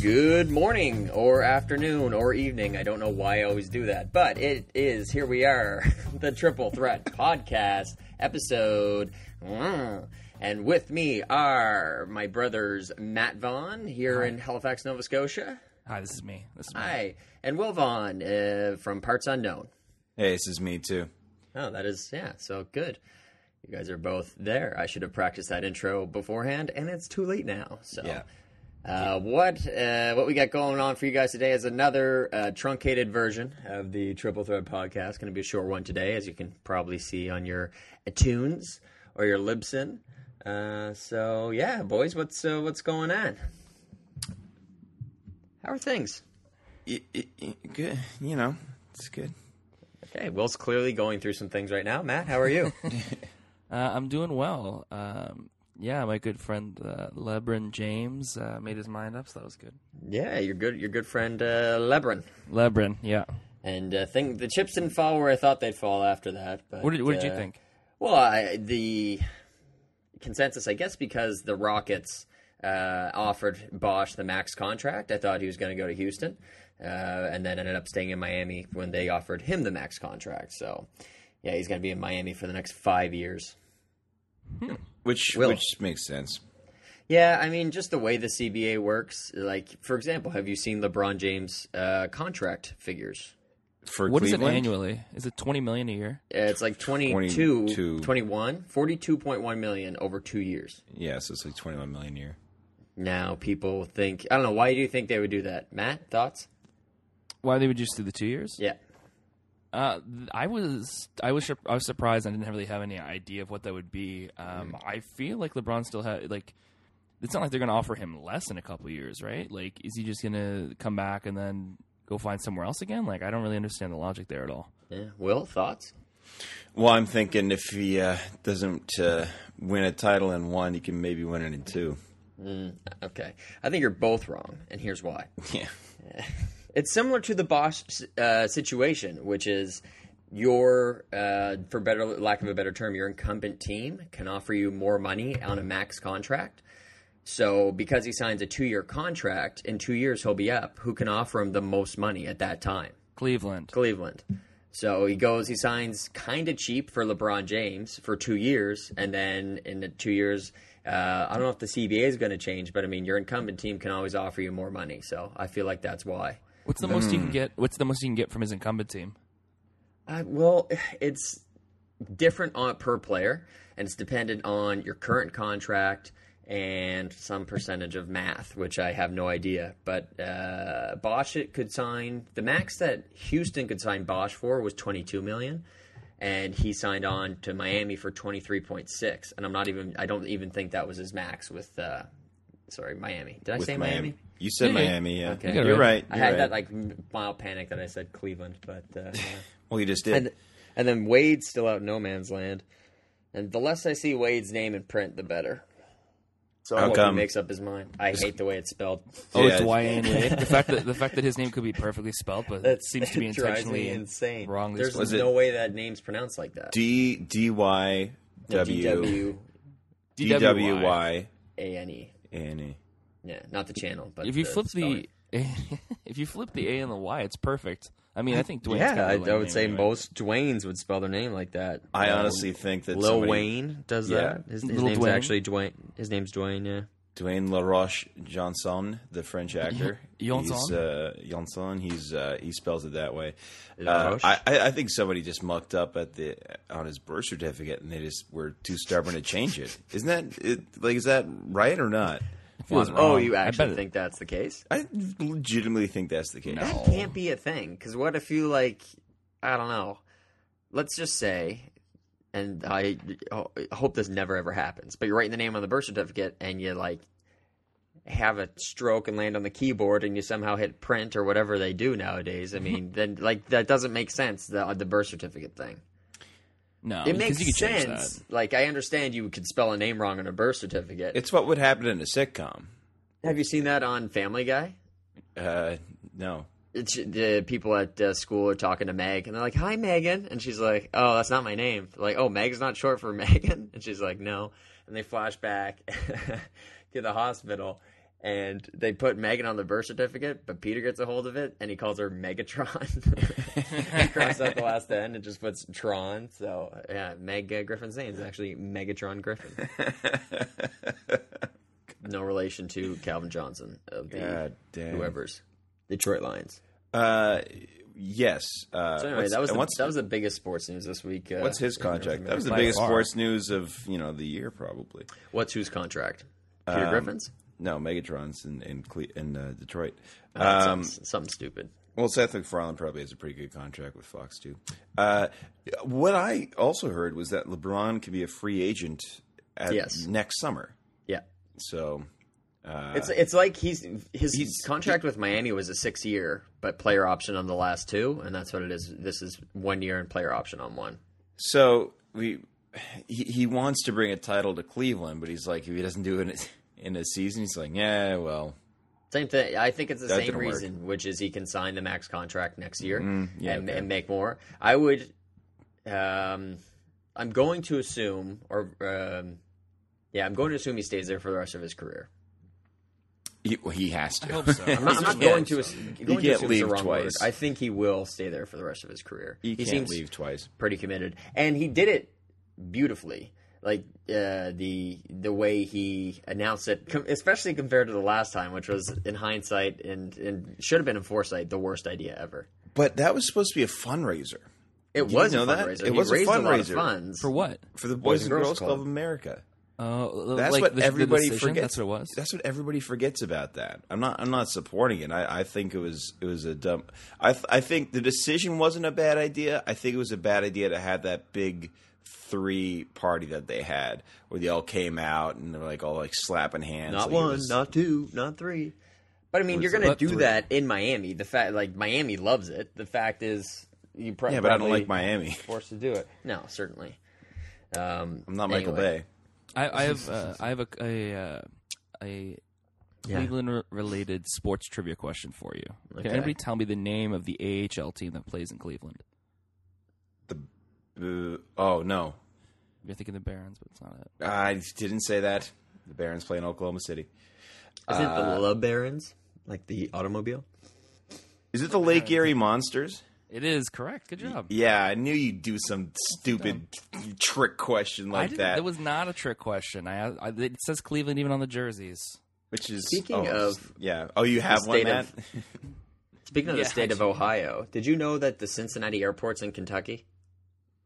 Good morning, or afternoon, or evening. I don't know why I always do that, but it is, here we are, the Triple Threat Podcast, episode. And with me are my brothers Matt Vaughn, here in Halifax, Nova Scotia. Hi, this is me. Hi. And Will Vaughn from Parts Unknown. Hey, this is me too. Oh, that is, yeah, so good. You guys are both there. I should have practiced that intro beforehand, and it's too late now, so... Yeah. What we got going on for you guys today is another truncated version of the Triple Threat Podcast. Going to be a short one today, as you can probably see on your iTunes or your Libsyn. So yeah, boys, what's going on? How are things? Good. You know, it's good. Okay, Will's clearly going through some things right now. Matt, how are you? I'm doing well. Yeah, my good friend LeBron James made his mind up, so that was good. Yeah, your good friend LeBron. LeBron, yeah. And the chips didn't fall where I thought they'd fall after that. But, What did you think? Well, the consensus, I guess, because the Rockets offered Bosch the max contract. I thought he was going to go to Houston, and then ended up staying in Miami when they offered him the max contract. So, yeah, he's going to be in Miami for the next 5 years. Which makes sense. Yeah, I mean, just the way the CBA works. Like, for example, have you seen LeBron James' contract figures? For What Cleveland? is it annually? Is it $20 million a year? It's like 42.1 million over 2 years. Yeah, so it's like $21 million a year. Now, people think, I don't know, why do you think they would do that? Matt, thoughts? Why they would just do the 2 years? Yeah. I was surprised. I didn't really have any idea of what that would be. I feel like LeBron still had it's not like they're going to offer him less in a couple of years, right? Like, is he just going to come back and then go find somewhere else again? Like, I don't really understand the logic there at all. Yeah. Will, thoughts? Well, I'm thinking if he doesn't win a title in one, he can maybe win it in two. Okay. I think you're both wrong, and here's why. Yeah. It's similar to the Bosch situation, which is your, for lack of a better term, your incumbent team can offer you more money on a max contract. So because he signs a 2-year contract, in 2 years he'll be up. Who can offer him the most money at that time? Cleveland. So he signs kind of cheap for LeBron James for 2 years, and then in the 2 years, I don't know if the CBA is going to change, but I mean, your incumbent team can always offer you more money. So I feel like that's why. What's the most you can get? What's the most you can get from his incumbent team? Well, it's different per player, and it's dependent on your current contract and some percentage of math, which I have no idea. But Bosch could sign the max that Houston could sign Bosch for was $22 million, and he signed on to Miami for $23.6. And I don't even think that was his max with Miami. Did I say Miami? You said Miami, yeah. Okay. You're right. I had that mild panic that I said Cleveland, but Well, you just did. And then Wade's still out in no man's land, and the less I see Wade's name in print, the better. So I hope he makes up his mind. I hate the way it's spelled. Oh, yeah, it's Wayne Wade. The fact that his name could be perfectly spelled, but it seems to be intentionally insane. Wrongly There's spelled. no way that name's pronounced like that. DYWYANE. Yeah, not the channel, but if you flip the A and the Y, it's perfect. I mean, I think Dwayne's got a I lame would name say anyway. most Dwaynes would spell their name like that. I honestly think that Lil Wayne does that. His name's Dwayne. actually Dwayne. His name's Dwayne. Yeah. Dwayne LaRoche Johnson, the French actor. Johnson? He spells it that way. LaRoche? I think somebody just mucked up on his birth certificate, and they just were too stubborn to change it. Isn't that is that right or not? Oh, you actually think that's the case? I legitimately think that's the case. That can't be a thing. Because what if you I don't know. Let's just say, and I hope this never ever happens, but you're writing the name on the birth certificate and you have a stroke and land on the keyboard and you somehow hit print or whatever they do nowadays. I mean, then that doesn't make sense, the birth certificate thing. No, it makes you could change sense. that. I understand you could spell a name wrong on a birth certificate. It's what would happen in a sitcom. Have you seen that on Family Guy? No. It's, the people at school are talking to Meg, and they're like, "Hi, Megan," and she's like, "Oh, that's not my name." They're like, "Oh, Meg's not short for Megan," and she's like, "No." And they flash back to the hospital, And they put Megan on the birth certificate, but Peter gets a hold of it, and he calls her Megatron. He crosses out the last N and just puts Tron. So, yeah, Meg Griffin's name is actually Megatron Griffin. No relation to Calvin Johnson of the whoever's Detroit Lions. Yes. So anyway, that was the biggest sports news this week. What's his contract? That was the biggest sports news of the year, probably. What's whose contract? Peter Griffin's? No, Megatron's in Detroit. Something stupid. Well, Seth MacFarlane probably has a pretty good contract with Fox too. What I also heard was that LeBron could be a free agent next summer. Yeah. So it's like his contract with Miami was a 6-year, but player option on the last 2, and that's what it is. This is 1 year and player option on 1. So he wants to bring a title to Cleveland, but he's like, if he doesn't do it in a season, he's like, yeah, well. Same thing. I think it's the same reason, which is he can sign the max contract next year and make more. I would. I'm going to assume, I'm going to assume he stays there for the rest of his career. He has to. I hope so. I'm not going to assume. He can't leave twice. Word. I think he will stay there for the rest of his career. He can't leave twice. Pretty committed, and he did it beautifully. Like the way he announced it, especially compared to the last time, which was in hindsight and should have been in foresight, the worst idea ever. But that was supposed to be a fundraiser. It was a fundraiser. It was a fundraiser. A lot of funds. For what? For the Boys and Girls Club of America. That's what everybody forgets. That's what it was. That's what everybody forgets about that. I'm not supporting it. I think it was a dumb. I think the decision wasn't a bad idea. I think it was a bad idea to have that big 3 party that they had, where they all came out and they were like all like slapping hands. Not 1, not 2, not 3. But I mean, you're going to do that in Miami. The fact, like Miami loves it. The fact is, you probably but I don't like Miami. Forced to do it. No, certainly. I'm not Michael Bay. I have a Cleveland-related sports trivia question for you. Okay. Can anybody tell me the name of the AHL team that plays in Cleveland? Oh no, you're thinking the Barons, but it's not it. I didn't say that. The Barons play in Oklahoma City. Is it the LeBarons, like the automobile? Is it the Lake Erie Monsters? It is correct. Good job. Yeah, I knew you'd do some stupid trick question like that. It was not a trick question. It says Cleveland even on the jerseys. Which is speaking of you have one, Matt? Speaking of the state of Ohio, did you know that the Cincinnati airport's in Kentucky?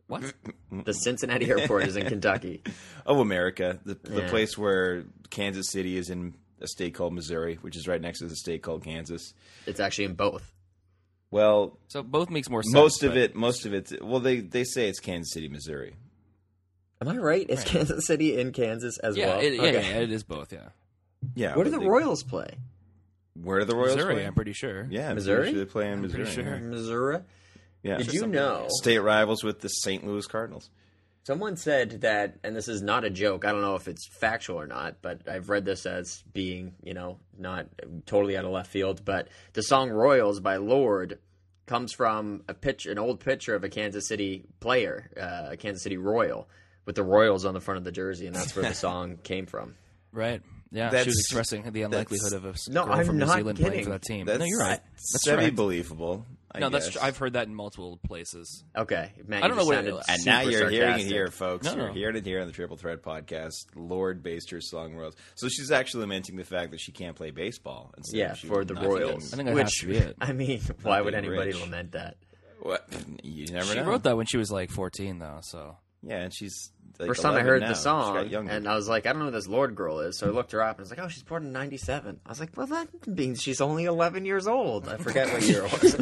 What? The Cincinnati airport is in Kentucky. Oh, America. The place where Kansas City is in a state called Missouri, which is right next to the state called Kansas. It's actually in both. Well, so both makes more sense. Most of it. Well, they say it's Kansas City, Missouri. Am I right? Is Kansas City in Kansas as well? It is both. Yeah. Yeah. Where do the Royals play? Where do the Royals Missouri, play? I'm pretty sure. Yeah, Missouri. They play in Missouri. Sure. Missouri. Yeah. Did you know? State rivals with the St. Louis Cardinals. Someone said that, and this is not a joke. I don't know if it's factual or not, but I've read this as being, not totally out of left field. But the song "Royals" by Lorde comes from an old picture of a Kansas City player, a Kansas City Royal, with the Royals on the front of the jersey, and that's where the song came from. Right. Yeah, she was expressing the unlikelihood of a girl from New Zealand playing for that team. No, you're right. That's semi-believable. That's true. I've heard that in multiple places. Okay. Man, I don't know what and now you're hearing it here, folks. No. You're hearing it here on the Triple Threat podcast. Lorde based her song Royals. So she's actually lamenting the fact that she can't play baseball. For the Royals. I think that has to be it. I mean, why would anybody lament that? What? You never know. She wrote that when she was like 14, though, so... Yeah, and she's like first time I heard now. the song, and I was like, I don't know who this Lorde girl is. So I looked her up, and I was like, oh, she's born in 97. I was like, well, that means she's only 11 years old. I forget what year it was.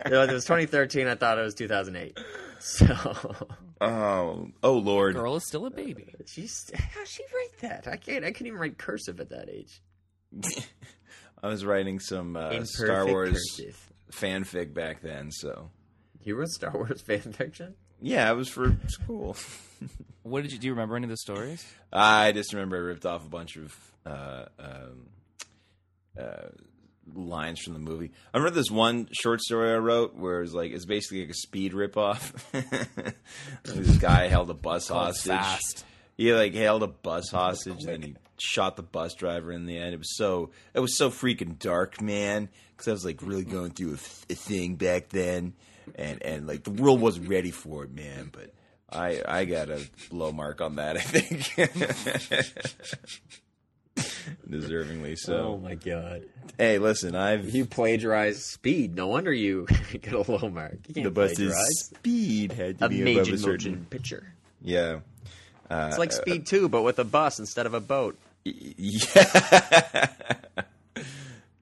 It was 2013. I thought it was 2008. So. Oh, Lord. The girl is still a baby. How'd she write that? I couldn't even write cursive at that age. I was writing some Star Wars fanfic back then, so. You wrote Star Wars fan fiction? Yeah, it was for school. Do you remember any of the stories? I just remember I ripped off a bunch of lines from the movie. I remember this one short story I wrote where it's basically like a speed ripoff. This guy held a bus hostage. Fast. He held a bus hostage, and then he shot the bus driver in the end. It was so freaking dark, man. Because I was like really going through a thing back then, and like the world wasn't ready for it, man. But I got a low mark on that, I think. Deservingly so. Oh my god! Hey, listen, you plagiarized Speed. No wonder you get a low mark. You can't the bus's plagiarize. speed had to A be major above a certain motion picture. Yeah. It's like Speed 2, but with a bus instead of a boat. Yeah.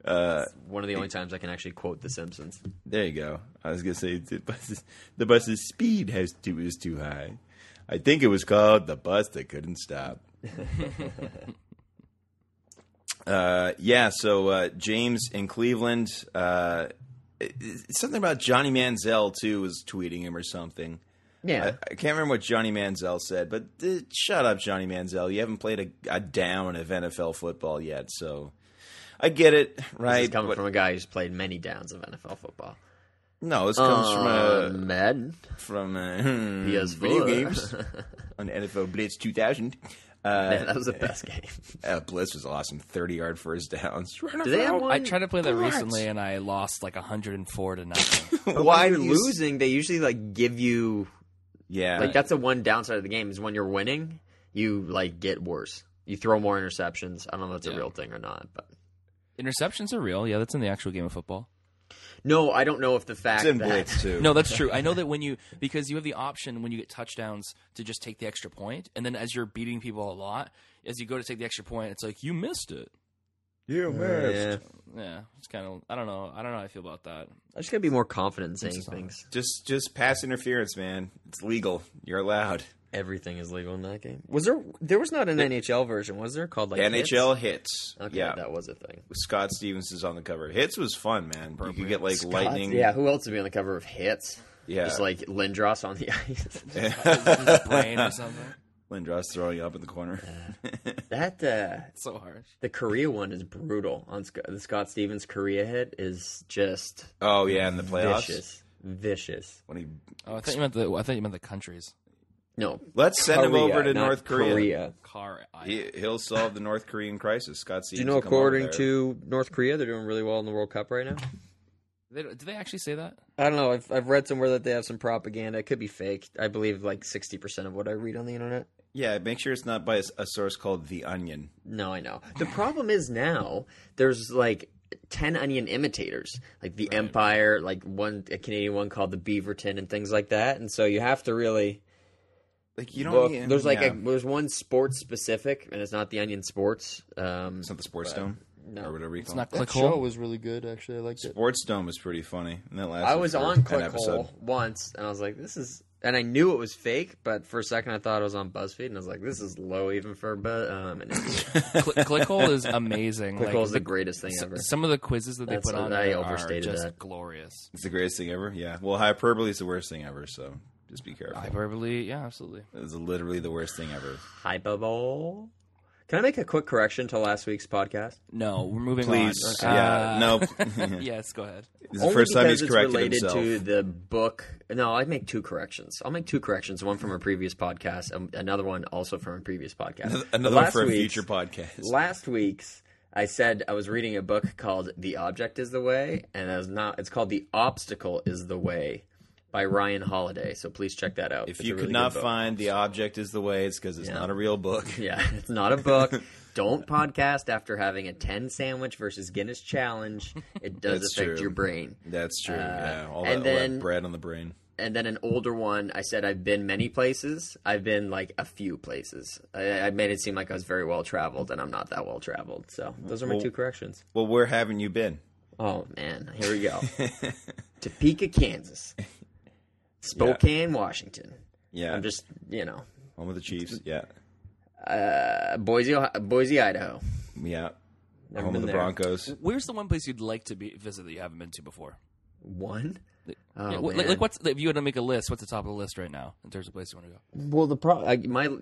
It's one of the only times I can actually quote The Simpsons. There you go. I was gonna say the bus's speed was too high. I think it was called the bus that couldn't stop. So James in Cleveland, something about Johnny Manziel too was tweeting him or something. Yeah. I can't remember what Johnny Manziel said, but shut up, Johnny Manziel. You haven't played a down of NFL football yet, so I get it, right? This is coming from a guy who's played many downs of NFL football. No, this comes from PS4. video games on NFL Blitz 2000. Man, that was the best game. Blitz was awesome. 30-yard first downs. Do they have one? I tried to play that recently, and I lost like 104 to nothing. But Why when you're losing, they usually like give you. Yeah, Like that's the one downside of the game is when you're winning, you like get worse. You throw more interceptions. I don't know if that's a real thing or not, but Interceptions are real. Yeah, that's in the actual game of football. no, I don't know if the fact it's in that Blitz too. No, that's true. I know that because you have the option when you get touchdowns to just take the extra point, and then as you're beating people a lot, as you go to take the extra point, it's like you missed it. You missed. Yeah, it's kind of I don't know how I feel about that. I just gotta be more confident in saying things. Just pass interference, man. It's legal. You're allowed. Everything is legal in that game. There was not an NHL version, was there? Called like NHL Hits. Okay, Yeah, that was a thing. Scott Stevens is on the cover. Hits was fun, man. You could get like lightning. Yeah, who else would be on the cover of Hits? Yeah, Just like Lindros on the ice. His brain or something. Lindros throwing up in the corner. That It's so harsh. the Korea one is brutal. On the Scott Stevens Korea hit is just Oh yeah, in the playoffs. vicious. When he Oh, I thought you meant the countries. No, let's send him Korea, over to not North Korea. He'll solve the North Korean crisis. Scott Do Stevens. you know, according to North Korea, they're doing really well in the World Cup right now? Do they actually say that? I don't know. I've read somewhere that they have some propaganda. It could be fake. I believe like 60% of what I read on the internet. Yeah, make sure it's not by a source called The Onion. No, I know. The problem is now there's like 10 Onion imitators, like the Empire, like a Canadian one called the Beaverton and things like that. And so you have to really Like you don't. look. Even, There's like yeah. there's one sports specific, and it's not the Onion Sports. It's not the Sports Dome no. or whatever you call It's not That Clickhole. show was really good, actually. I liked it. Sports Dome was pretty funny. And that lasted I was for on an Clickhole episode. once, and I was like, "This is," and I knew it was fake, but for a second I thought it was on BuzzFeed, and I was like, "This is low even for an idiot." Clickhole is amazing. Clickhole's the greatest thing ever. Some of the quizzes that they That's put on I there overstated are just that. glorious. It's the greatest thing ever. Yeah. Well, hyperbole is the worst thing ever. So just be careful. Hyperbole, yeah, absolutely. It's literally the worst thing ever. Hyperbole. Can I make a quick correction to last week's podcast? No, we're moving Please. on. Yeah. No. Yes, go ahead. This is the first time because he's it's corrected related himself. to the book. No, I make two corrections. I'll make two corrections. One from a previous podcast, another one also from a previous podcast. Another one Last for a week's- future podcast. Last week's, I said I was reading a book called "The Object Is the Way," and it was not. It's called "The Obstacle Is the Way" by Ryan Holiday. So please check that out. If It's you a could really not good book. find the object is the way, it's because it's not a real book. Yeah, it's not a book. Don't podcast after having a 10 sandwich versus Guinness challenge. It does That's affect true. your brain. That's true. Yeah, all and that then- bread on the brain. And then an older one, I said I've been many places. I've been like a few places. I made it seem like I was very well traveled, and I'm not that well traveled. So those are my two corrections. Well, where haven't you been? Oh man, here we go. Topeka, Kansas. Spokane, Washington. Yeah, I'm just home of the Chiefs. Yeah, Boise, Idaho. yeah. Never Home been of the there. Broncos. Where's the one place you'd like to visit that you haven't been to before? One. Oh, Yeah, man. like what's if you had to make a list? What's the top of the list right now in terms of place you want to go? Well,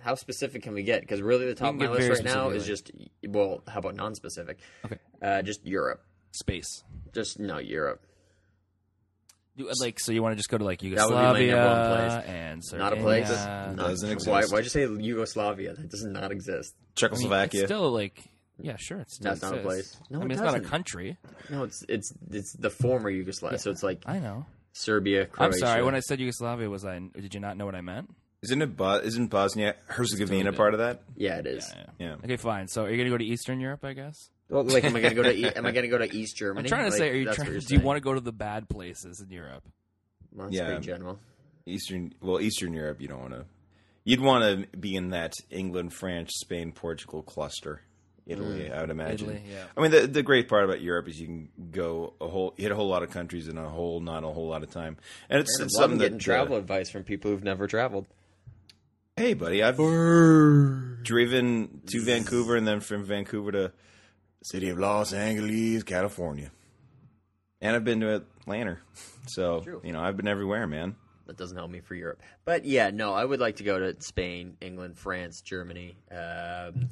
how specific can we get? Because really, the top of can my get list very right now is specific, just how about non-specific? Okay, Just Europe. space. Just no Europe. So you want to just go to like That would be my number one Yugoslavia place. and Serbia? Not a place. Doesn't exist. Why'd you say Yugoslavia? That does not exist. Czechoslovakia. It's still like, yeah, sure. It's still That's not a place. No, it's it not a doesn't. country. No, it's the former Yugoslavia. So it's like I know. Serbia, Croatia. I'm sorry. When I said Yugoslavia, did you not know what I meant? Isn't Bosnia Herzegovina part of that? Yeah, it is. Yeah. Okay, fine. So are you gonna go to Eastern Europe? I guess. Well, like, am I gonna go to East Germany? I'm trying to Like, say, that's do you want to go to the bad places in Europe? Well, that's pretty general. Eastern Europe, you don't want to. You'd want to be in that England, France, Spain, Portugal cluster. Italy, I would imagine. Italy, yeah. I mean, the great part about Europe is you can go hit a whole lot of countries in not a whole lot of time, and it's something that getting travel advice from people who've never traveled. Hey, buddy, I've driven to Vancouver and then from Vancouver to the city of Los Angeles, California, and I've been to Atlanta. So True. I've been everywhere, man. That doesn't help me for Europe. But yeah, no, I would like to go to Spain, England, France, Germany.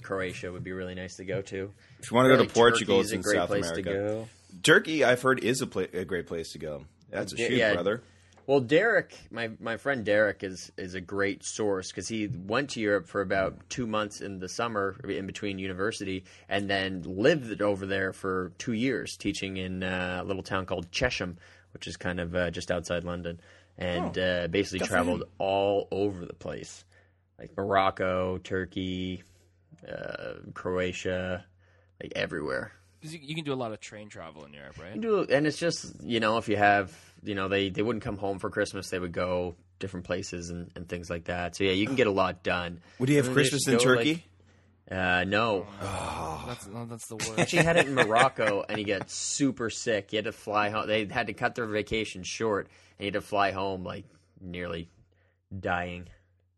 Croatia would be really nice to go to. If you want to go to Like, Portugal, Turkey's it's in a great South place America. to go. Turkey, I've heard, is a great place to go. That's a shoot, Yeah. brother. Well, Derek, my friend Derek is a great source because he went to Europe for about 2 months in the summer in between university and then lived over there for 2 years teaching in a little town called Chesham, which is kind of just outside London. And basically traveled all over the place, like Morocco, Turkey, Croatia, like everywhere. Because you can do a lot of train travel in Europe, right? And it's just, if you have, they wouldn't come home for Christmas. They would go different places and things like that. So, yeah, you can get a lot done. Would you have Christmas in Turkey? No. That's the worst. Actually, he had it in Morocco, and he got super sick. He had to fly home. They had to cut their vacation short, and he had to fly home, like, nearly dying.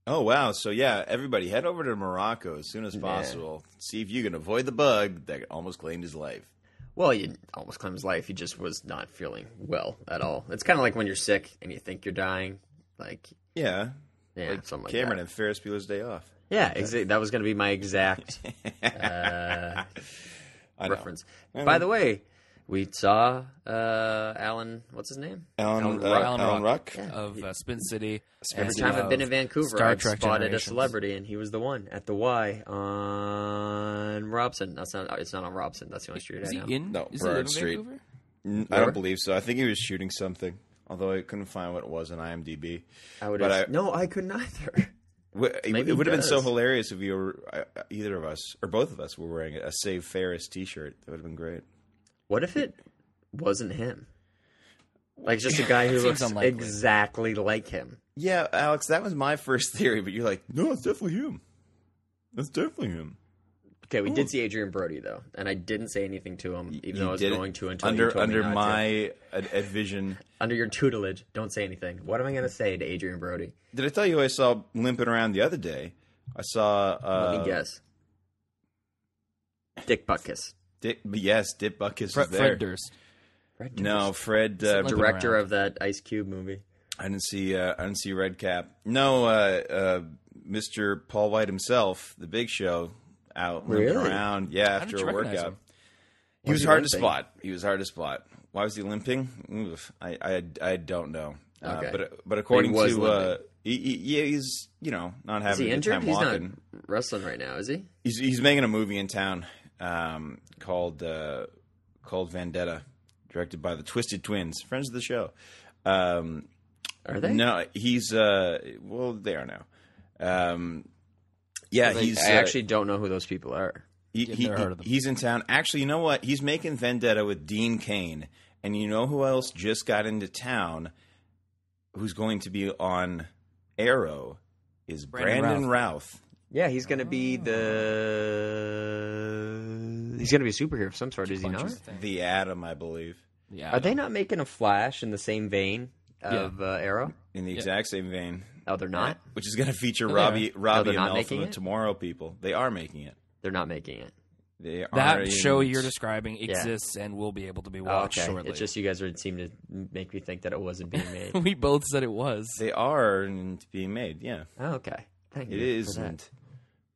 Oh, wow. So, yeah, everybody head over to Morocco as soon as possible. See if you can avoid the bug that almost claimed his life. Well, he almost claimed his life. He just was not feeling well at all. It's kind of like when you're sick and you think you're dying. Like, Yeah. like something like Cameron that. and Ferris Bueller's Day Off. Yeah, exactly. That was going to be my exact I know. reference. By the way, we saw Alan. What's his name? Alan Ruck. of Spin City. Every time I've been in Vancouver, Star I've Trek spotted Generations. a celebrity, and he was the one at the Y on Robson. It's not on Robson. That's the only street Is I know. he in? No, is he live Burrard in Street. Vancouver? I don't believe so. I think he was shooting something, although I couldn't find what it was on IMDb. No, I couldn't either. It Maybe would have been so does. hilarious if you were either of us or both of us were wearing a Save Ferris T-shirt. That would have been great. What if it wasn't him? Like just a guy who Seems looks unlikely. exactly like him. Yeah, Alex, that was my first theory, but you're like, no, it's definitely him. That's definitely him. Okay, we did see Adrian Brody though, and I didn't say anything to him, even though I was going to until you told under me not my vision. under your tutelage. Don't say anything. What am I going to say to Adrian Brody? Did I tell you who I saw limping around the other day? I saw. Let me guess. Dick Butkus, Dick Butkus was there. Fred Durst. Fred Durst. No, Fred. Limping Director around. of that Ice Cube movie. I didn't see Red Cap. No, Mr. Paul White himself, the Big Show, out limping Really? around. Yeah, How did after you a recognize workout. him? He was he hard limping? to spot. He was hard to spot. Why was he limping? Oof, I don't know. Okay. But according was to limping. he's not Is having he a good injured? time He's walking. not wrestling right now, is he? He's making a movie in town called Vendetta, directed by the Twisted Twins, friends of the show. Are they? No, he's well, they are now. Yeah, he's. I actually don't know who those people are. never heard of them. He's in town. Actually, you know what? He's making Vendetta with Dean Cain, and you know who else just got into town? Who's going to be on Arrow? Is Brandon Routh. Yeah, he's going to be he's going to be a superhero of some sort, is he not? The Atom, I believe. Yeah. Are they not making a Flash in the same vein of Arrow? In the exact same vein. Oh, they're not? Which is going to feature they Robbie they're and not Mel making from the it? Tomorrow People. They are making it. They're not making it. They That aren't show in- you're describing exists and will be able to be Oh, watched okay. shortly. It's just you guys seem to make me think that it wasn't being made. we both said it was. They are being made. Yeah, Oh, okay. Thank it you for that. isn't.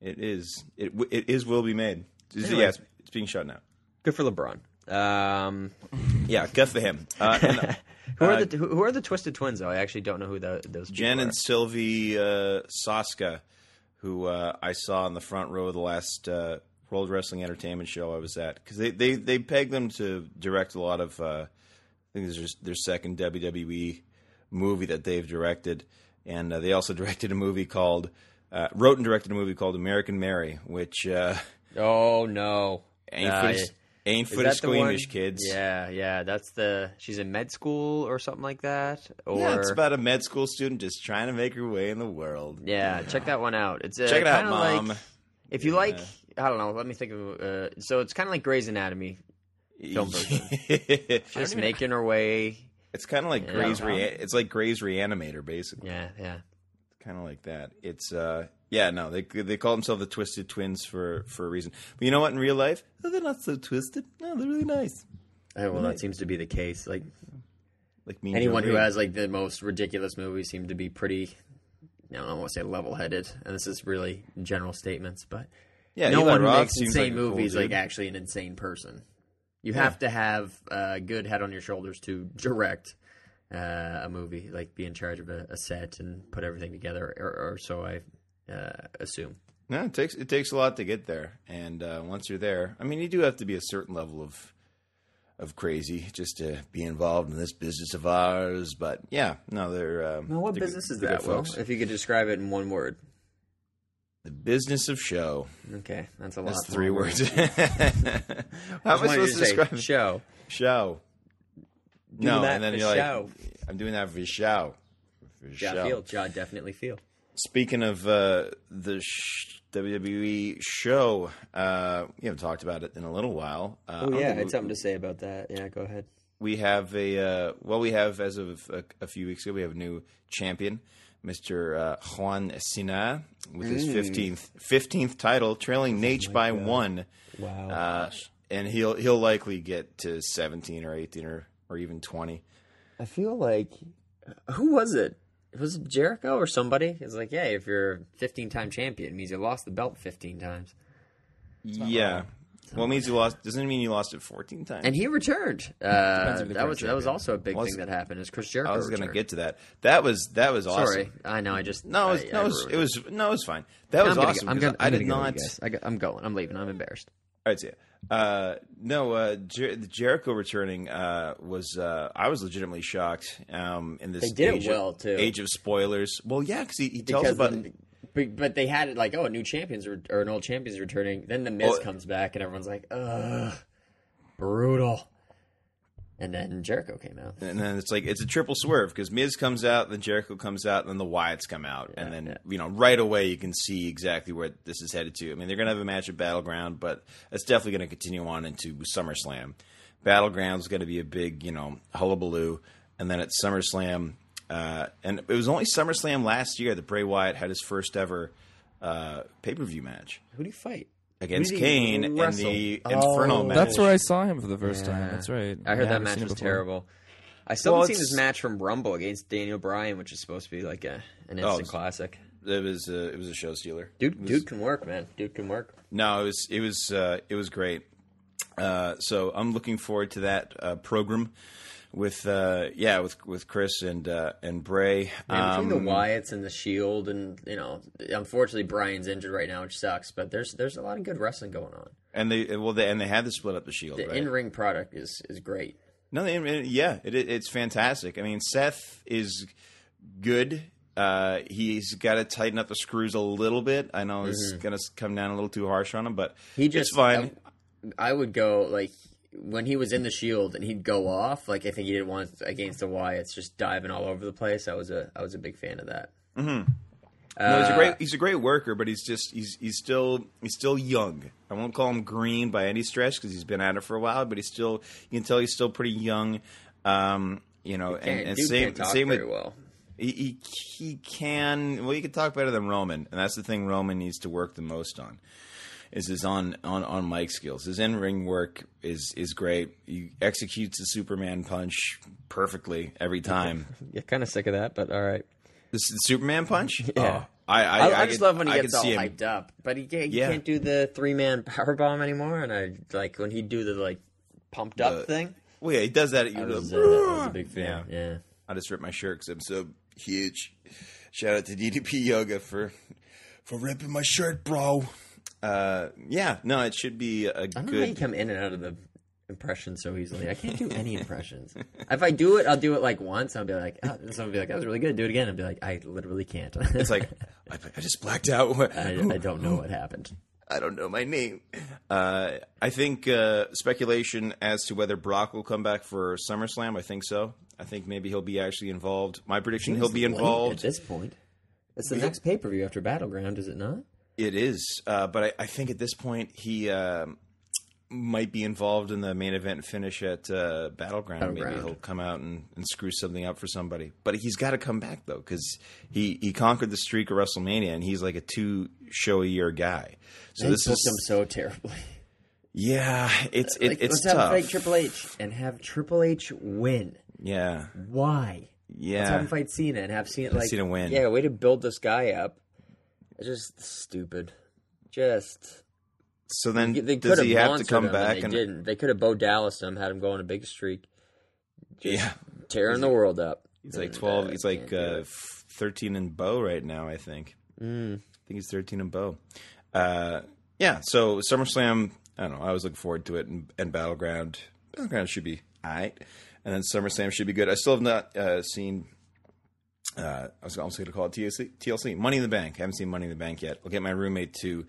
It is. It is. Will be made. Anyway. Yeah, it's being shot now. Good for LeBron. Yeah, good for him. Who are the Twisted Twins though? I actually don't know who those people Jen are. and Sylvie Saska, who I saw in the front row of the last World Wrestling Entertainment show I was at, because they pegged them to direct a lot of. I think this is their second WWE movie that they've directed, and they also directed a movie called wrote and directed a movie called American Mary, which Oh no, ain't for the squeamish kids. Yeah, that's she's in med school or something like that. Or Yeah, it's about a med school student just trying to make her way in the world. yeah, check that one out. It's Check it out, Mom. Like, if you like, I don't know. Let me think of. So it's kind of like Grey's Anatomy film version. Just making her way. It's kind of like Grey's. It's like Grey's Reanimator, basically. Yeah. Kind of like that. It's no, they call themselves the Twisted Twins for a reason. But you know what? In real life, they're not so twisted. No, they're really nice. Well, that seems to be the case. Like me. Anyone who has like the most ridiculous movies seem to be pretty. I don't want to say level-headed, and this is really general statements, but yeah, no Eli one who Roth makes seems insane like a cool movies dude. like actually an insane person. You have to have a good head on your shoulders to direct a movie, like be in charge of a set and put everything together, or so I assume. No, it takes a lot to get there, and once you're there, I mean, you do have to be a certain level of crazy just to be involved in this business of ours. But yeah, no, they're What they're business good- is they're that, good Will? folks. If you could describe it in one word. The business of show. Okay, that's a lot. That's 3 more words. How am I supposed to describe it? Show? Show. Do No, that and then for you're show. like, I'm doing that for show. Ja definitely feel. Speaking of the WWE show, we haven't talked about it in a little while. I had something to say about that. Yeah, go ahead. We have we have, as of a few weeks ago, we have a new champion, Mr. Juan Cena, with his 15th title, trailing Nate by 1. Wow. And he'll likely get to 17 or 18 or even 20. I feel like who was it? Was it Jericho or somebody? It's like, yeah, if you're a 15-time champion, it means you lost the belt 15 times. Yeah. Well, it means you lost. Doesn't it mean you lost it 14 times? And he returned. who the That was current also a big thing that happened. Is Chris Jericho? I was going to returned. get to that. That was awesome. Sorry, I know. I just It was fine. That was awesome. I'm because gonna I did go, not. you guys. I'm going. I'm leaving. I'm embarrassed. All right, see ya. The Jericho returning was I was legitimately shocked. In this They did age it well too. Age of spoilers. Well, yeah, because he tells Because about. but they had it like, oh, a new champion's or an old champion's returning. Then the Miz comes back, and everyone's like, ugh, brutal. And then Jericho came out. And then it's a triple swerve because Miz comes out, then Jericho comes out, and then the Wyatts come out, and then right away you can see exactly where this is headed to. I mean, they're going to have a match at Battleground, but it's definitely going to continue on into SummerSlam. Battleground is going to be a big hullabaloo, and then at SummerSlam, and it was only SummerSlam last year that Bray Wyatt had his first ever pay-per-view match Who do you fight? against Kane in the Inferno match. That's where I saw him for the first time. That's right. I heard Yeah, that I've match seen it was before. terrible. I still haven't seen it's- this match from Rumble against Daniel Bryan, which is supposed to be like an instant classic. It was a show stealer. Dude can work, man. Dude can work. No, it was great. So I'm looking forward to that program with Chris and Bray. Man, between the Wyatts and the Shield, and unfortunately Bryan's injured right now, which sucks. But there's a lot of good wrestling going on. And they had to split up the Shield. The right? in-ring product is great. No, it's fantastic. I mean, Seth is good. He's got to tighten up the screws a little bit. I know it's going to come down a little too harsh on him, but it's fine. I would go like when he was in the Shield and he'd go off. Like I think he didn't want against the Wyatts just diving all over the place. I was a big fan of that. Mm-hmm. No, he's a great worker, but he's still young. I won't call him green by any stretch because he's been at it for a while, but you can tell he's still pretty young. And same with very well. He can. Well, he can talk better than Roman, and that's the thing Roman needs to work the most on. Is his on mic skills. His in-ring work is great. He executes the Superman punch perfectly every time. You're kind of sick of that, but all right. The Superman punch? Yeah. Oh, I just love when he I gets could all see him. hyped up. But he can't do the 3-man powerbomb anymore. And I like when he'd do the like pumped up thing. Well, yeah, he does that at you. I was a big fan. Yeah. I just ripped my shirt because I'm so huge. Shout out to DDP Yoga for ripping my shirt, bro. Yeah, no, it should be a good. I don't know how you come in and out of the impressions so easily. I can't do any impressions. If I do it, I'll do it like once. I'll be like, oh, someone will be like, that was really good. Do it again. I'll be like, I literally can't. It's like I just blacked out. I don't know what happened. I don't know my name. I think speculation as to whether Brock will come back for SummerSlam. I think so. I think maybe he'll be actually involved. My prediction, he'll be involved at this point. It's the next pay-per-view after Battleground, is it not? It is, but I think at this point he might be involved in the main event finish at Battleground. Maybe he'll come out and screw something up for somebody. But he's got to come back, though, because he conquered the streak of WrestleMania, and he's like a 2-show-a-year guy. So this booked him so terribly. Yeah, it's let's tough. Have him fight Triple H and have Triple H win. Yeah. Why? Yeah. Let's have him fight Cena and have Cena win. Yeah, way to build this guy up. It's just stupid. So then, they does he have to come back? They didn't. They could have Bo Dallas him, had him go on a big streak. Tearing the world up. He's like 12. He's like 13 and Bo right now, I think. I think he's 13 and Bo. Yeah, so SummerSlam, I don't know. I was looking forward to it, and Battleground. Battleground should be all right. And then SummerSlam should be good. I still have not seen... I was almost going to call it TLC. Money in the Bank. I haven't seen Money in the Bank yet. I'll get my roommate to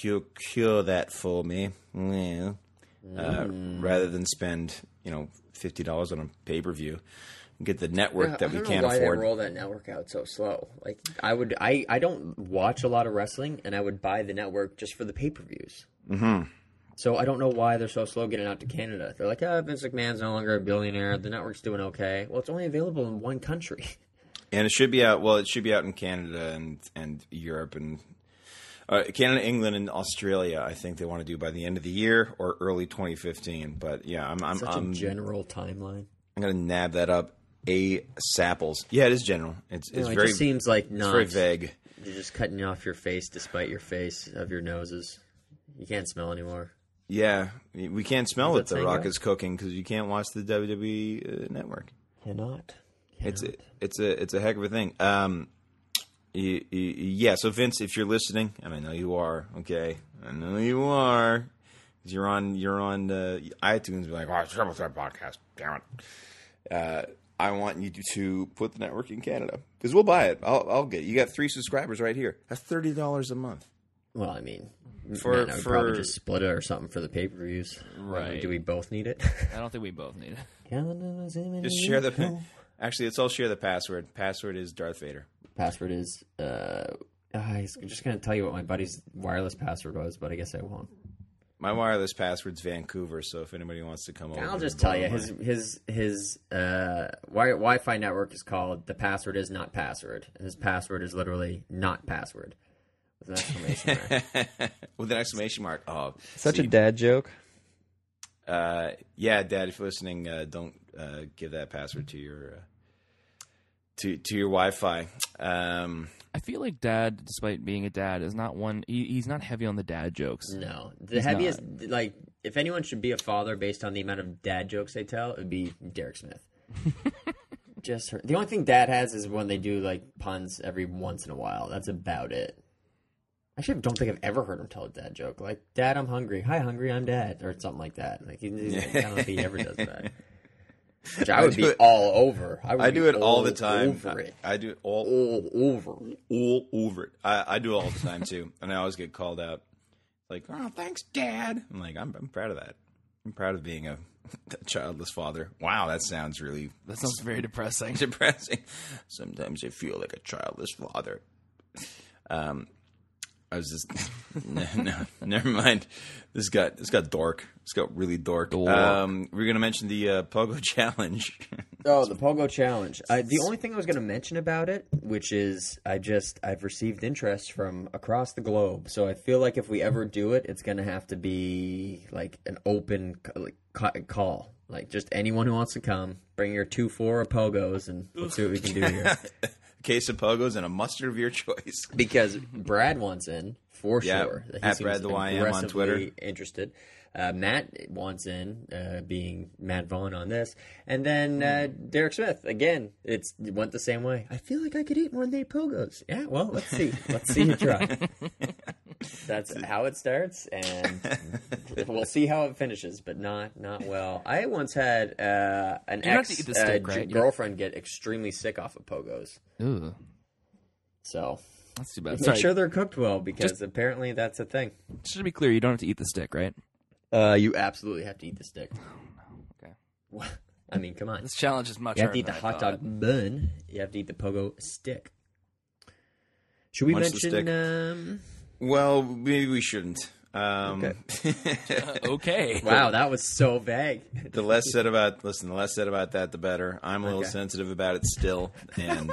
procure that for me. Yeah. Rather than spend, $50 on a pay-per-view and get the network that we can't afford. I don't know why they roll that network out so slow. Like I don't watch a lot of wrestling, and I would buy the network just for the pay-per-views. Mm-hmm. So I don't know why they're so slow getting out to Canada. They're like, Vince McMahon's no longer a billionaire. The network's doing okay. Well, it's only available in one country. And it should be out. Well, it should be out in Canada and Europe and Canada, England, and Australia. I think they want to do by the end of the year or early 2015. But yeah, I'm such a general timeline. I'm gonna nab that up. Sapples. Yeah, it is general. It's very. It just seems like it's very vague. You're just cutting off your face, despite your face of your noses. You can't smell anymore. Yeah, we can't smell what The Rock is cooking because you can't watch the WWE network. Cannot. It's a heck of a thing. Yeah. So Vince, if you're listening, and I know you are, okay, I know you are, 'cause you're on iTunes. You're like, oh, it's Triple Threat Podcast. Damn it. I want you to put the network in Canada because we'll buy it. I'll get it. You got 3 subscribers right here. That's $30 a month. Well, I mean, I would probably just split it or something for the pay-per-views. Right? Do we both need it? I don't think we both need it. Just share the. Actually, let's all share the password. Password is Darth Vader. Password is. I'm just going to tell you what my buddy's wireless password was, but I guess I won't. My wireless password's Vancouver, so if anybody wants to come over, I'll just tell you his Wi-Fi network is called The Password Is Not Password, and his password is literally not password with an exclamation mark. With an exclamation mark. Oh, such a dad joke. Yeah, Dad, if you're listening, don't give that password to your to your Wi-Fi. I feel like Dad, despite being a dad, is not one. He's not heavy on the dad jokes. No, the heaviest. Like, if anyone should be a father based on the amount of dad jokes they tell, it would be Derek Smith. The only thing Dad has is when they do like puns every once in a while. That's about it. Actually, I don't think I've ever heard him tell a dad joke. Like, Dad, I'm hungry. Hi, hungry, I'm Dad. Or something like that. Like, I don't know if he ever does that. Which I would be all over. I do it all the time. I do it all over. All over it. I do it all the time, too. And I always get called out. Like, oh, thanks, Dad. I'm like, I'm proud of that. I'm proud of being a childless father. Wow, that sounds very depressing. Depressing. Sometimes I feel like a childless father. I was just no, never mind. This got dark. This got really dark. We're gonna mention the Pogo Challenge. Oh, the Pogo Challenge. The only thing I was gonna mention about it, which is I've received interest from across the globe. So I feel like if we ever do it, it's gonna have to be like an open call. Like, just anyone who wants to come, bring your 2-4 Pogos, and let's see what we can do here. Case of Pogos and a mustard of your choice. Because Brad wants in, for sure. At Brad the YM on Twitter. Interested. Matt wants in, being Matt Vaughn on this. And then Derek Smith, again, it went the same way. I feel like I could eat one-day pogos. Yeah, well, let's see. Let's see you try. That's how it starts, and we'll see how it finishes, but not well. I once had an girlfriend get extremely sick off of pogos. Ooh. So that's too bad. Make sure they're cooked well, because apparently that's a thing. Just to be clear, you don't have to eat the stick, right? You absolutely have to eat the stick. Okay. What? I mean, come on. This challenge is much You have harder to eat the than hot I dog thought. bun. You have to eat the pogo stick. Should we Munch the mention... Well, maybe we shouldn't. Okay. Okay. Wow, that was so vague. The less said about that, the better. I'm a little sensitive about it still, and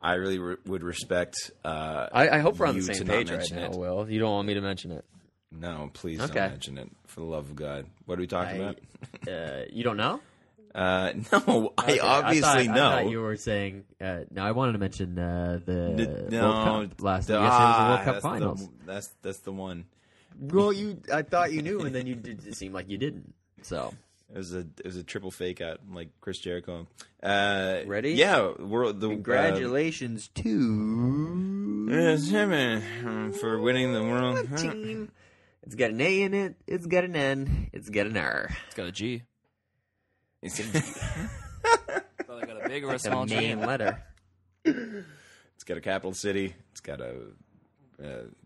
I really would respect. I hope we're on the you same to not page right mention now, it. Will. You don't want me to mention it. No, please Okay. don't mention it. For the love of God, what are we talking about? You don't know? No, Okay, I obviously I know. thought you were saying. No, I wanted to mention the No, World Cup last year. Yesterday was the World Cup Finals. That's the one. Well, I thought you knew, and then it seemed like you didn't. So It was a triple fake out like Chris Jericho. Ready? Yeah, congratulations to for winning the world team. It's got an A in it. It's got an N. It's got an R. It's got a G. It's Thought I got a big or a small The G. main letter. got a capital city. It's got a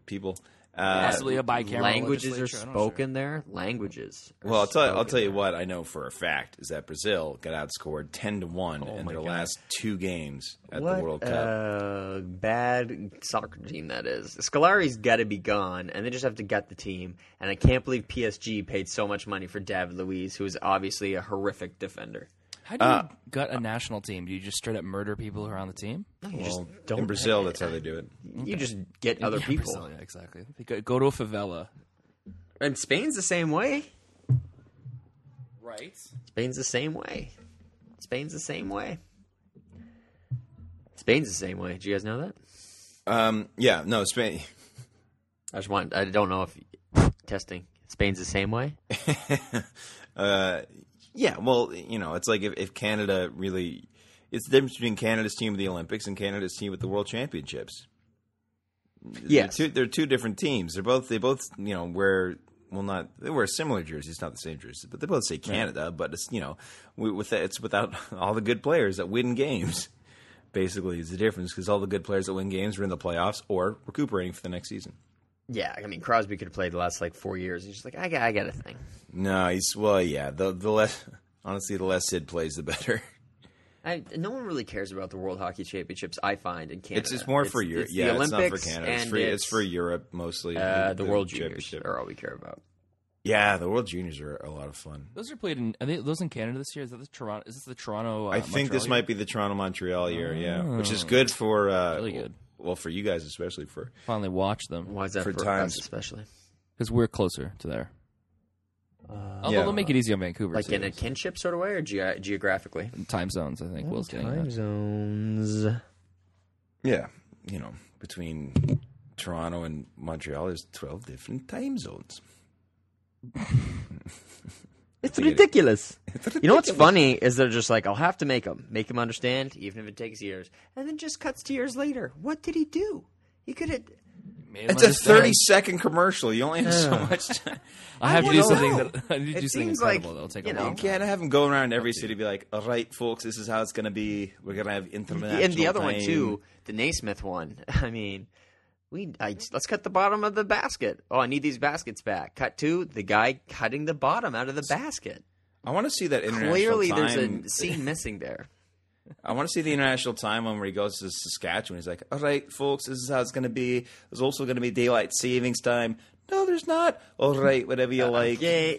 people. Possibly a bicameral Languages are legislature, I'm not spoken there. Languages. are Well, I'll spoken tell you there. what I know for a fact is that Brazil got outscored 10-1 in my their God. last 2 games at What the World Cup. a bad soccer team that is. Scolari's got to be gone, and they just have to gut the team. And I can't believe PSG paid so much money for David Luiz, who is obviously a horrific defender. How do you gut a national team? Do you just straight up murder people who are on the team? No, you Well, just don't. in Brazil, that's how they do it. You just get other Yeah, people. Brazil, yeah, exactly. They go to a favela. And Spain's the same way. Right. Spain's the same way. Spain's the same way. Spain's the same way. Do you guys know that? Yeah, no, Spain. I don't know if testing. Spain's the same way. Yeah, well, it's like if Canada really, it's the difference between Canada's team at the Olympics and Canada's team at the World Championships. Yes. They're two different teams. They both they wear similar jerseys, not the same jerseys, but they both say Canada. Right. But it's it's without all the good players that win games. Basically, is the difference because all the good players that win games are in the playoffs or recuperating for the next season. Yeah, I mean Crosby could have played the last 4 years. He's just like, I got a thing. No, the less Sid plays, the better. No one really cares about the World Hockey Championships. I find in Canada, it's more for Europe. Yeah, the Olympics, it's not for Canada. It's for Europe mostly. The World Juniors are all we care about. Yeah, the World Juniors are a lot of fun. Those are played in. Are those in Canada this year? Is that the Toronto? Is this the Toronto? I think Montreal this might be the Toronto Montreal year. Yeah, which is good for really good. Well, for you guys especially for Finally watch them. Why is that for for times. us especially? Because we're closer to there. Although yeah. they'll make it easy on Vancouver. Like too. in a kinship sort of way, or geographically? Time zones, I think. Will's getting at. Time zones. yeah, between Toronto and Montreal, there's 12 different time zones. It's ridiculous. You know what's funny is they're just like, I'll have to make him understand, even if it takes years, and then just cuts to years later. What did he do? He could have. It's a 30-second commercial. You only have so much time. I have to do something that I need to It do something seems incredible. like, That'll take you a know, long You time. can't have him go around every city and be like, all right, folks, this is how it's going to be. We're going to have international And the other one time." too, the Naismith one. I mean, let's cut the bottom of the basket. Oh, I need these baskets back. Cut to the guy cutting the bottom out of the basket. I want to see that international Clearly, time. there's a scene missing there. I want to see the international time one where he goes to Saskatchewan. He's like, all right, folks, this is how it's going to be. There's also going to be daylight savings time. No, there's not. All right, whatever you like. Yay.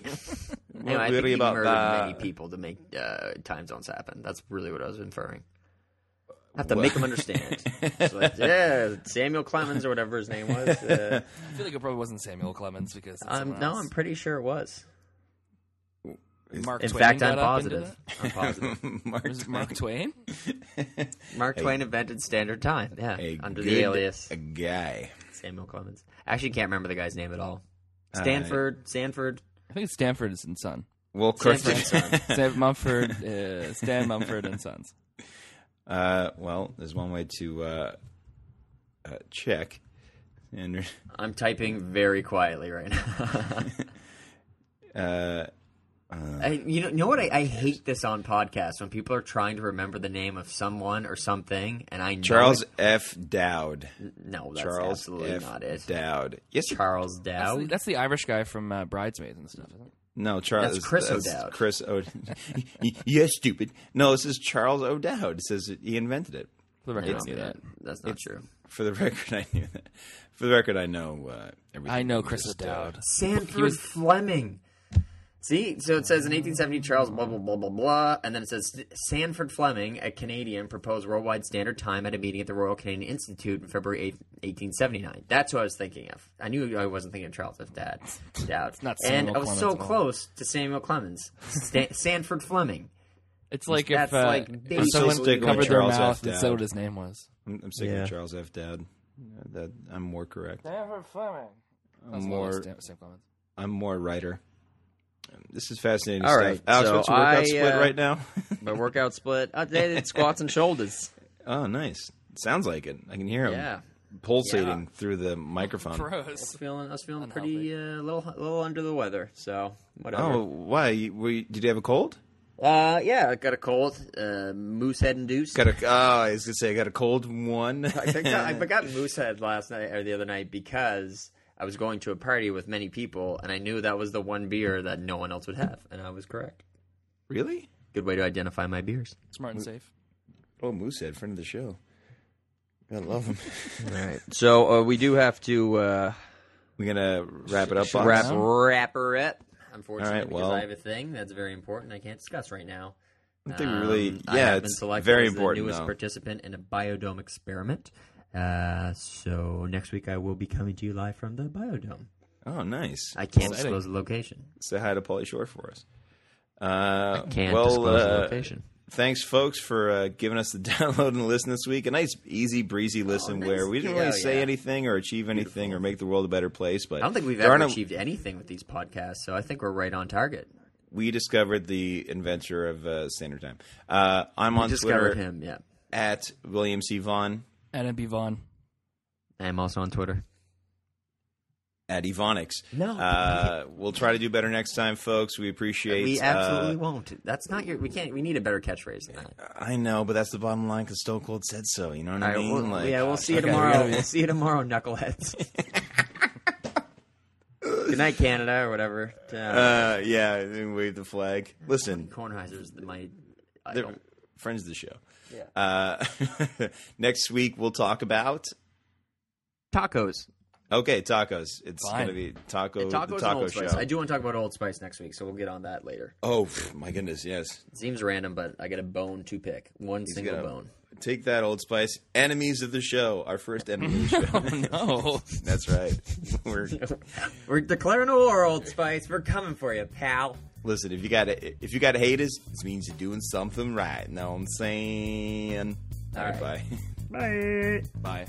Anyway, I think worry he about murdered that. many people to make time zones happen. That's really what I was inferring. Have to make them understand. It's like, yeah, Samuel Clemens or whatever his name was. I feel like it probably wasn't Samuel Clemens because it's someone No, else. I'm pretty sure it was. Mark In Twain fact, got I'm up into positive. I'm positive. Was it Mark Twain? Mark Twain invented standard time. Yeah, under the good alias guy. Samuel Clemens. I actually can't remember the guy's name at all. Sanford. I think it's Stanford and Son. Well, Christian. Stan Mumford and Sons. Well, there's one way to check. And I'm typing very quietly right now. You know what? I hate this on podcasts when people are trying to remember the name of someone or something, and I know Charles F. Dowd. No, that's Charles absolutely F. not it. Dowd. Yes, Charles Dowd. That's the Irish guy from Bridesmaids and stuff, isn't it? No, Charles. That's Chris O'Dowd. Chris O'Dowd. Yeah, stupid. No, this is Charles O'Dowd. It says that he invented it. For the record, I knew that. That's not true. For the record, I knew that. For the record, I know everything. I know Chris O'Dowd. Sanford Fleming. See, so it says in 1870, Charles blah, blah, blah, blah, blah, and then it says Sanford Fleming, a Canadian, proposed worldwide standard time at a meeting at the Royal Canadian Institute in February 1879. That's what I was thinking of. I knew I wasn't thinking of Charles F. Dowd. Not and Samuel I was Clemens so at all. close to Samuel Clemens. Sanford Fleming. It's like That's if, like if basically someone sticking with covered their Charles F. mouth and said Dowd. what his name was. I'm sticking Yeah. with Charles F. Dowd. That I'm more correct. Sanford Fleming. I'm more writer. This is fascinating All stuff. right, Alex, so what's your workout I, split right now? My workout split. I did squats and shoulders. Oh, nice. Sounds like it. I can hear him Yeah. pulsating through the microphone. I was feeling pretty little under the weather. So whatever. Oh, why? Did you have a cold? Yeah, I got a cold. Moosehead induced. I was gonna say I got a cold one. I got Moosehead last night or the other night because I was going to a party with many people, and I knew that was the one beer that no one else would have, and I was correct. Really? Good way to identify my beers. Smart and safe. Oh, Moosehead, friend of the show. I love him. All right. So we do have to We're gonna wrap it up. wrap her up. Unfortunately, All right, because well- I have a thing that's very important I can't discuss right now. I think we really, I have been it's selected very as important. the newest though. participant in a biodome experiment. So next week I will be coming to you live from the biodome. Oh, nice. I can't Exciting. disclose the location. Say hi to Pauly Shore for us. Can't disclose the location. Thanks, folks, for giving us the download and listen this week. A nice, easy, breezy listen nice. where we didn't really Yeah, say yeah. anything or achieve anything or make the world a better place. But I don't think we've there ever aren't a- achieved anything with these podcasts, so I think we're right on target. We discovered the inventor of Standard Time. I'm We on discovered Twitter him, yeah. at William C. Vaughn, And MB Vaughn. I'm also on Twitter. at Evonics. No. We'll try to do better next time, folks. We appreciate. We absolutely won't. That's not your. We can't. We need a better catchphrase than that. I know, but that's the bottom line because Stone Cold said so. You know what All I right, mean? we'll see you okay, tomorrow. we We'll see you tomorrow, knuckleheads. Good night, Canada, or whatever. Yeah, and wave the flag. Listen, Kornheiser's my they're idol. friends of the show. Yeah. Next week we'll talk about Tacos. tacos. It's Fine. going to be taco Tacos the and taco Old Spice. show. I do want to talk about Old Spice next week, so we'll get on that later. Oh my goodness, yes. It seems random, but I got a bone to pick. One single gonna- bone. Take that, Old Spice. Enemies of the show. Our first enemy of the show. No. That's right. We're declaring a war, Old Spice. We're coming for you, pal. Listen, if you got haters, it means you're doing something right. Know what I'm saying? All right. Bye. Bye. Bye.